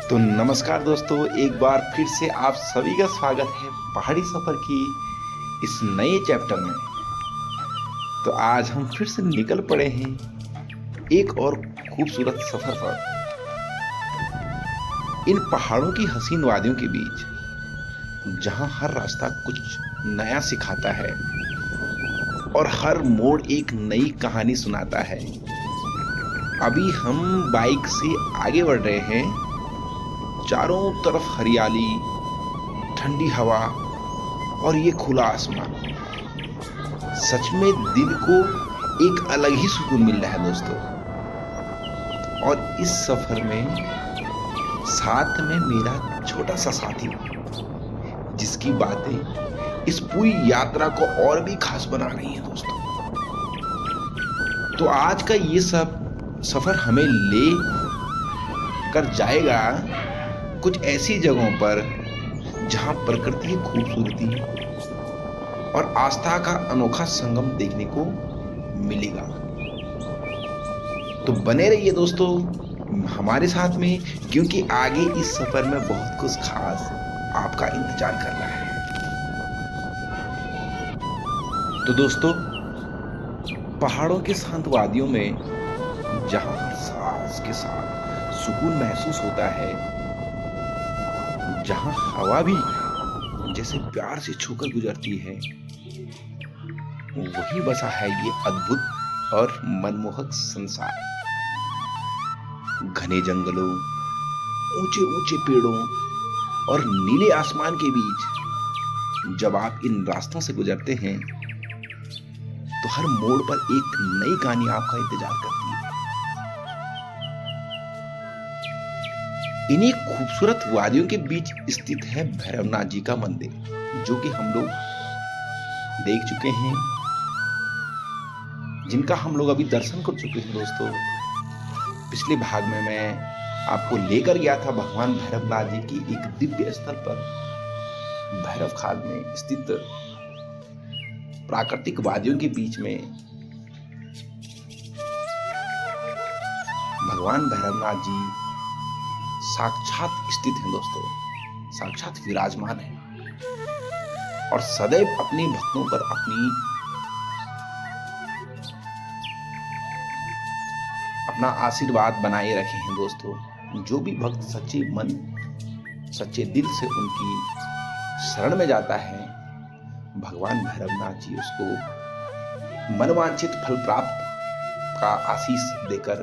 तो नमस्कार दोस्तों, एक बार फिर से आप सभी का स्वागत है पहाड़ी सफर की इस नए चैप्टर में। तो आज हम फिर से निकल पड़े हैं एक और खूबसूरत सफर पर। इन पहाड़ों की हसीन वादियों के बीच, जहां हर रास्ता कुछ नया सिखाता है और हर मोड़ एक नई कहानी सुनाता है। अभी हम बाइक से आगे बढ़ रहे हैं। चारों तरफ हरियाली, ठंडी हवा और ये खुला आसमान। सच में दिल को एक अलग ही सुकून मिल रहा है दोस्तों। और इस सफर में साथ में मेरा छोटा सा साथी, जिसकी बातें इस पूरी यात्रा को और भी खास बना रही हैं दोस्तों। तो आज का ये सब सफर हमें ले कर जाएगा कुछ ऐसी जगहों पर जहां प्रकृति की खूबसूरती और आस्था का अनोखा संगम देखने को मिलेगा। तो बने रहिए दोस्तों हमारे साथ में, क्योंकि आगे इस सफर में बहुत कुछ खास आपका इंतजार कर रहा है। तो दोस्तों, पहाड़ों के शांत वादियों में जहां हर सांस के साथ सुकून महसूस होता है, जहां हवा भी जैसे प्यार से छूकर गुजरती है, वही बसा है ये अद्भुत और मनमोहक संसार। घने जंगलों, ऊंचे ऊंचे पेड़ों और नीले आसमान के बीच जब आप इन रास्तों से गुजरते हैं, तो हर मोड़ पर एक नई कहानी आपका इंतजार करती है। इन्हीं खूबसूरत वादियों के बीच स्थित है भैरवनाथ जी का मंदिर, जो कि हम लोग देख चुके हैं, जिनका हम लोग अभी दर्शन कर चुके हैं दोस्तों। पिछले भाग में मैं आपको लेकर गया था भगवान भैरवनाथ जी की एक दिव्य स्थल पर, भैरव खाल में स्थित प्राकृतिक वादियों के बीच में भगवान भैरवनाथ जी साक्षात स्थित हैं दोस्तों, साक्षात विराजमान है और सदैव अपने भक्तों पर अपना आशीर्वाद बनाए रखे हैं दोस्तों। जो भी भक्त सच्चे मन सच्चे दिल से उनकी शरण में जाता है, भगवान भैरवनाथ जी उसको मनवांछित फल प्राप्त का आशीष देकर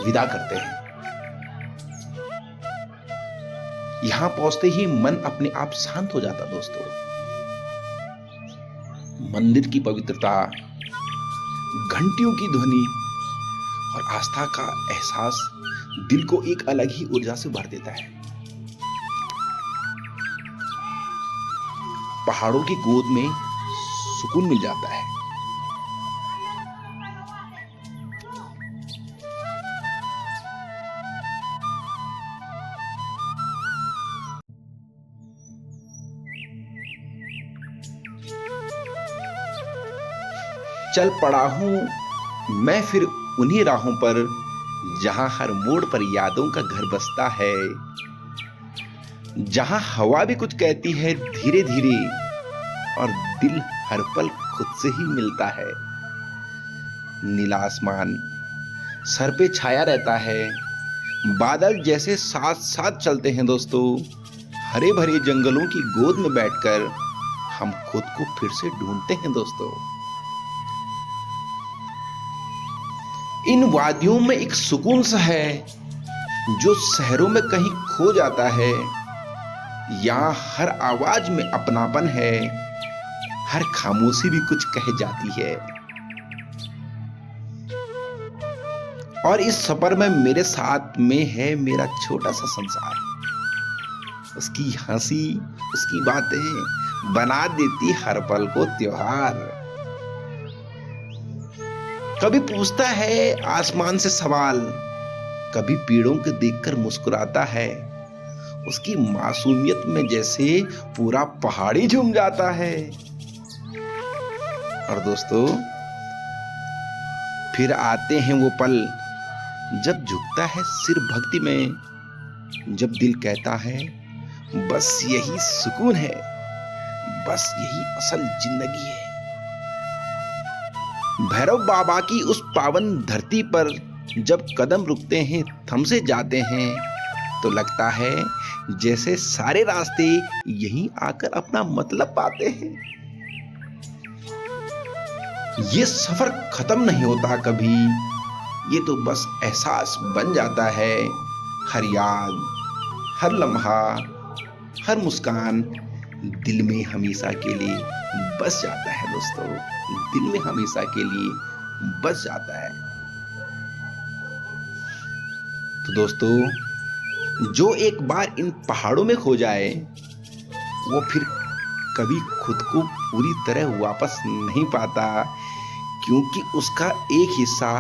विदा करते हैं। यहां पहुंचते ही मन अपने आप शांत हो जाता दोस्तों। मंदिर की पवित्रता, घंटियों की ध्वनि और आस्था का एहसास दिल को एक अलग ही ऊर्जा से भर देता है। पहाड़ों की गोद में सुकून मिल जाता है। चल पड़ा हूं मैं फिर उन्हीं राहों पर, जहां हर मोड़ पर यादों का घर बसता है, जहां हवा भी कुछ कहती है धीरे धीरे और दिल हर पल खुद से ही मिलता है। नीला आसमान सर पे छाया रहता है, बादल जैसे साथ साथ चलते हैं दोस्तों। हरे भरे जंगलों की गोद में बैठकर हम खुद को फिर से ढूंढते हैं दोस्तों। इन वादियों में एक सुकून सा है जो शहरों में कहीं खो जाता है। यहाँ हर आवाज में अपनापन है, हर खामोशी भी कुछ कह जाती है। और इस सफर में मेरे साथ में है मेरा छोटा सा संसार। उसकी हंसी, उसकी बातें बना देती हर पल को त्योहार। कभी पूछता है आसमान से सवाल, कभी पेड़ों को देखकर मुस्कुराता है। उसकी मासूमियत में जैसे पूरा पहाड़ी झूम जाता है। और दोस्तों, फिर आते हैं वो पल जब झुकता है सिर भक्ति में, जब दिल कहता है बस यही सुकून है, बस यही असल जिंदगी है। भैरव बाबा की उस पावन धरती पर जब कदम रुकते हैं, थम से जाते हैं, तो लगता है जैसे सारे रास्ते यहीं आकर अपना मतलब पाते हैं। ये सफर खत्म नहीं होता कभी, ये तो बस एहसास बन जाता है। हर याद, हर लम्हा, हर मुस्कान दिल में हमेशा के लिए बस जाता है दोस्तों, दिल में हमेशा के लिए बस जाता है। तो दोस्तों, जो एक बार इन पहाड़ों में खो जाए, वो फिर कभी खुद को पूरी तरह वापस नहीं पाता, क्योंकि उसका एक हिस्सा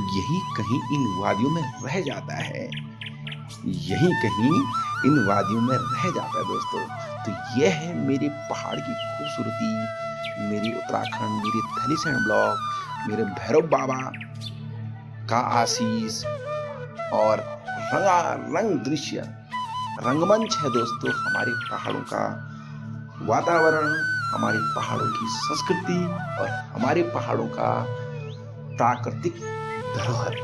यहीं कहीं इन वादियों में रह जाता है, यहीं कहीं इन वादियों में रह जाता है दोस्तों। तो यह है मेरे पहाड़ की खूबसूरती, मेरी उत्तराखंड, मेरे थलीसैंड ब्लॉक, मेरे भैरव बाबा का आशीष और रंगारंग दृश्य, रंगमंच है दोस्तों हमारे पहाड़ों का वातावरण, हमारे पहाड़ों की संस्कृति और हमारे पहाड़ों का प्राकृतिक धरोहर।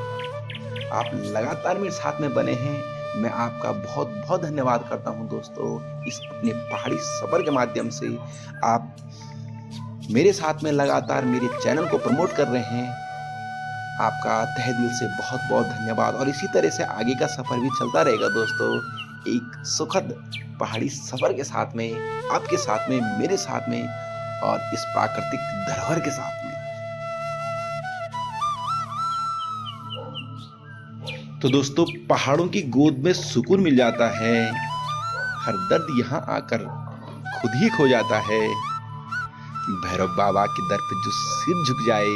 आप लगातार मेरे साथ में बने हैं, मैं आपका बहुत बहुत धन्यवाद करता हूं दोस्तों। इस अपने पहाड़ी सफर के माध्यम से आप मेरे साथ में लगातार मेरे चैनल को प्रमोट कर रहे हैं। आपका तहे दिल से बहुत बहुत धन्यवाद, और इसी तरह से आगे का सफर भी चलता रहेगा दोस्तों, एक सुखद पहाड़ी सफर के साथ में, आपके साथ में, मेरे साथ में और इस प्राकृतिक धरोहर के साथ में। तो दोस्तों, पहाड़ों की गोद में सुकून मिल जाता है, हर दर्द यहाँ आकर खुद ही खो जाता है। भैरव बाबा के दर पे जो सिर झुक जाए,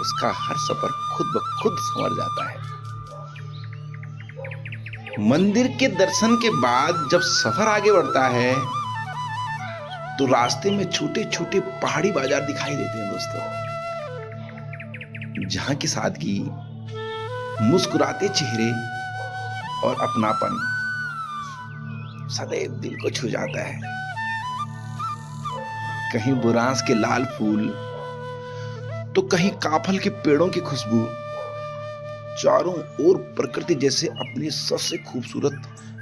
उसका हर सफर खुद ब खुद संवर जाता है। मंदिर के दर्शन के बाद जब सफर आगे बढ़ता है, तो रास्ते में छोटे छोटे पहाड़ी बाजार दिखाई देते हैं दोस्तों, जहां की सादगी, मुस्कुराते चेहरे और अपनापन सदैव दिल को छू जाता है। कहीं बुरांस के लाल फूल, तो कहीं काफल के पेड़ों की खुशबू, चारों ओर प्रकृति जैसे अपने सबसे खूबसूरत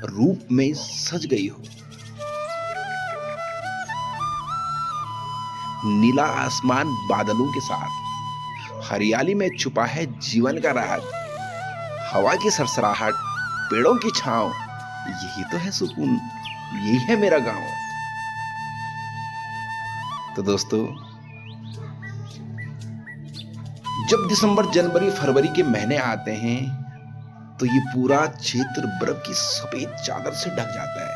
रूप में सज गई हो। नीला आसमान बादलों के साथ, हरियाली में छुपा है जीवन का राज, हवा की सरसराहट, पेड़ों की छांव, यही तो है सुकून, यही है मेरा गांव। तो दोस्तों, जब दिसंबर, जनवरी, फरवरी के महीने आते हैं, तो ये पूरा क्षेत्र बर्फ की सफेद चादर से ढक जाता है।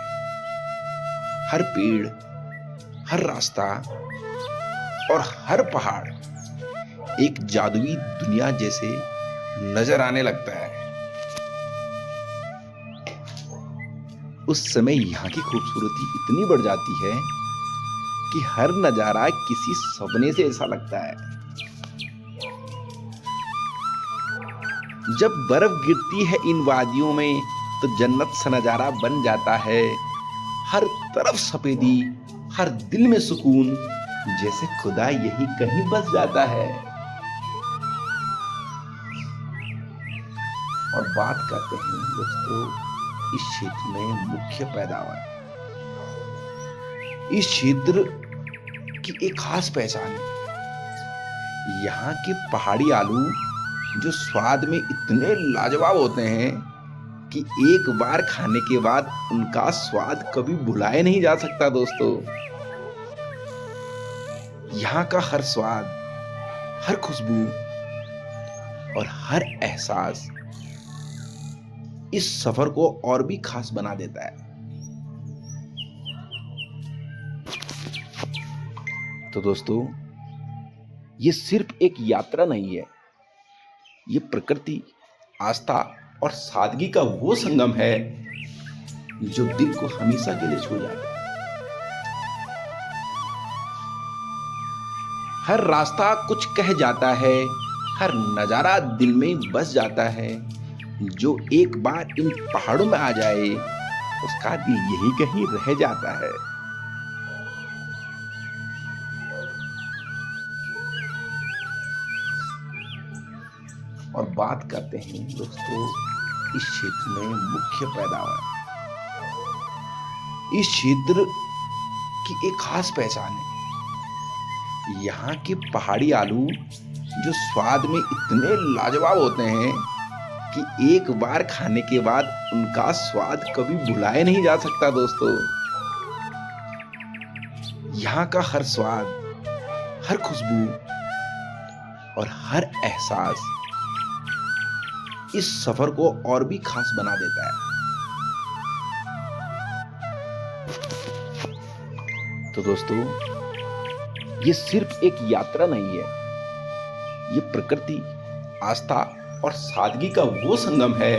हर पेड़, हर रास्ता और हर पहाड़ एक जादुई दुनिया जैसे नजर आने लगता है। उस समय यहाँ की खूबसूरती इतनी बढ़ जाती है कि हर नजारा किसी सपने से ऐसा लगता है। जब बर्फ गिरती है इन वादियों में, तो जन्नत सा नजारा बन जाता है। हर तरफ सफेदी, हर दिल में सुकून, जैसे खुदा यही कहीं बस जाता है। और बात करते हैं दोस्तों इस क्षेत्र में मुख्य पैदावार, इस क्षेत्र की एक खास पहचान है। यहाँ के पहाड़ी आलू जो स्वाद में इतने लाजवाब होते हैं कि एक बार खाने के बाद उनका स्वाद कभी भुलाया नहीं जा सकता दोस्तों। यहाँ का हर स्वाद, हर खुशबू और हर एहसास इस सफर को और भी खास बना देता है। तो दोस्तों, ये सिर्फ एक यात्रा नहीं है, ये प्रकृति, आस्था और सादगी का वो संगम है जो दिल को हमेशा के लिए छू जाता है। हर रास्ता कुछ कह जाता है, हर नजारा दिल में बस जाता है, जो एक बार इन पहाड़ों में आ जाए उसका दिल यही कहीं रह जाता है। और बात करते हैं दोस्तों इस क्षेत्र में मुख्य पैदावार। इस क्षेत्र की एक खास पहचान है। यहाँ के पहाड़ी आलू जो स्वाद में इतने लाजवाब होते हैं कि एक बार खाने के बाद उनका स्वाद कभी भुलाया नहीं जा सकता दोस्तों। यहाँ का हर स्वाद, हर खुशबू और हर एहसास इस सफर को और भी खास बना देता है। तो दोस्तों, ये सिर्फ एक यात्रा नहीं है, ये प्रकृति, आस्था और सादगी का वो संगम है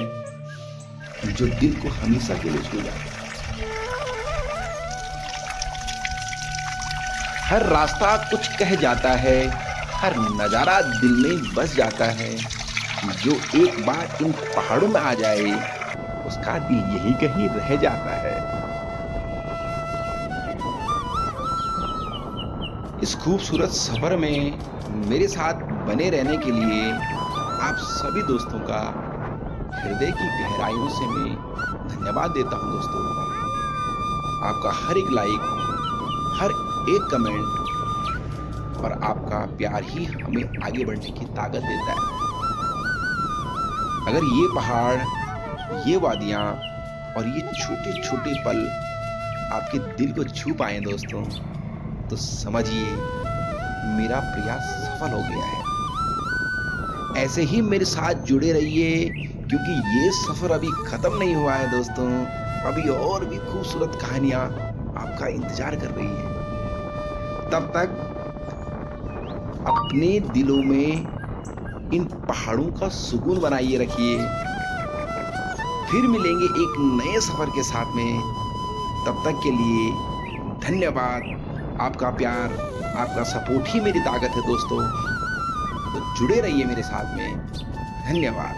जो दिल को हमेशा के लिए छू जाता है। हर रास्ता कुछ कह जाता है, हर नजारा दिल में बस जाता है। जो एक बार इन पहाड़ों में आ जाए उसका दिल यही कहीं रह जाता है। इस खूबसूरत सफर में मेरे साथ बने रहने के लिए आप सभी दोस्तों का हृदय की गहराइयों से मैं धन्यवाद देता हूं दोस्तों। आपका हर एक लाइक, हर एक कमेंट और आपका प्यार ही हमें आगे बढ़ने की ताकत देता है। अगर ये पहाड़, ये वादियां और ये छोटे छोटे पल आपके दिल को छू पाए दोस्तों, तो समझिए मेरा प्रयास सफल हो गया है। ऐसे ही मेरे साथ जुड़े रहिए क्योंकि ये सफर अभी खत्म नहीं हुआ है दोस्तों। अभी और भी खूबसूरत कहानियां आपका इंतजार कर रही हैं। तब तक अपने दिलों में इन पहाड़ों का सुकून बनाइए रखिए। फिर मिलेंगे एक नए सफर के साथ में। तब तक के लिए धन्यवाद। आपका प्यार, आपका सपोर्ट ही मेरी ताकत है दोस्तों। तो जुड़े रहिए मेरे साथ में। धन्यवाद।